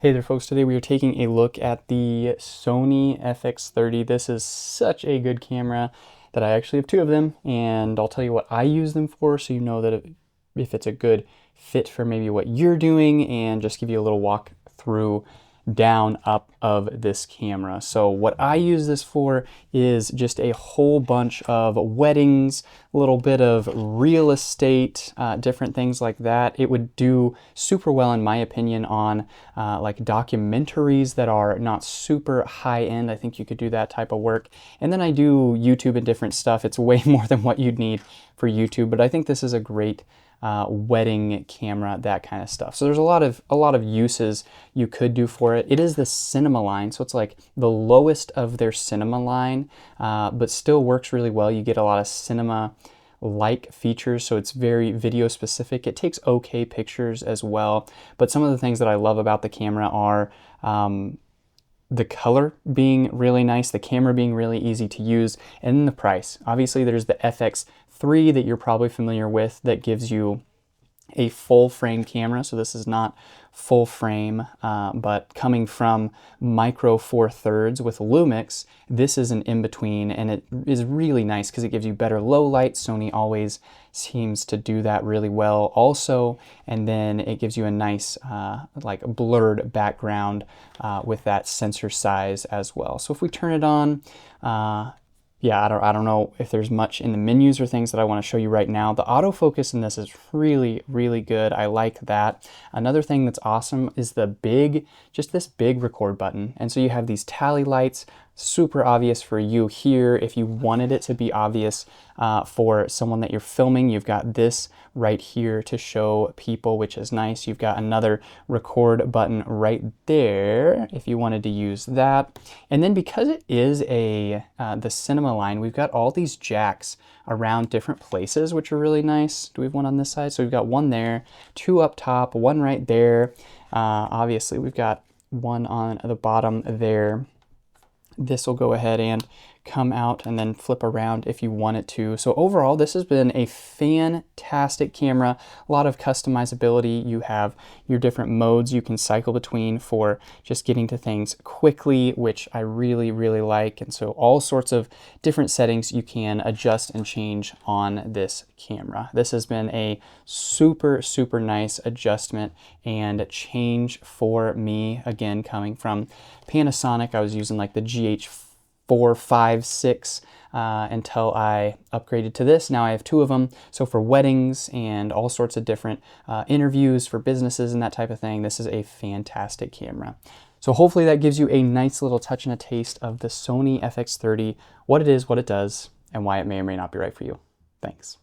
Hey there folks, today we are taking a look at the Sony FX30. This is such a good camera that I actually have two of them, and I'll tell you what I use them for so you know that if it's a good fit for maybe what you're doing, and just give you a little walk through down up of this camera. So what I use this for is just a whole bunch of weddings, a little bit of real estate, different things like that. It would do super well in my opinion on like documentaries that are not super high end. I think you could do that type of work. And then I do YouTube and different stuff. It's way more than what you'd need for YouTube, but I think this is a great wedding camera, that kind of stuff. So there's a lot of uses you could do for it. It is the cinema line, so it's like the lowest of their cinema line, but still works really well. You get a lot of cinema like features, so it's very video specific. It takes okay pictures as well, but some of the things that I love about the camera are the color being really nice, the camera being really easy to use, and then the price. Obviously there's the FX3 that you're probably familiar with that gives you a full frame camera. So this is not full frame, but coming from micro 4/3 with Lumix, this is an in-between, and it is really nice because it gives you better low light. Sony always seems to do that really well also, and then it gives you a nice like blurred background with that sensor size as well. So if we turn it on, yeah, I don't know if there's much in the menus or things that I want to show you right now. The autofocus in this is really, really good. I like that. Another thing that's awesome is just this big record button. And so you have these tally lights, super obvious for you here. If you wanted it to be obvious for someone that you're filming, you've got this right here to show people, which is nice. You've got another record button right there if you wanted to use that. And then because it is the cinema line, we've got all these jacks around different places, which are really nice. Do we have one on this side? So we've got one there, two up top, one right there. Obviously we've got one on the bottom there. This will go ahead and come out and then flip around if you want it to. So overall, this has been a fantastic camera. A lot of customizability. You have your different modes you can cycle between for just getting to things quickly, which I really, really like. And so all sorts of different settings you can adjust and change on this camera. This has been a super, super nice adjustment and change for me. Again, coming from Panasonic, I was using like the GH4, 5, 6 until I upgraded to this. Now I have two of them. So for weddings and all sorts of different interviews for businesses and that type of thing, this is a fantastic camera. So hopefully that gives you a nice little touch and a taste of the Sony FX30, what it is, what it does, and why it may or may not be right for you. Thanks.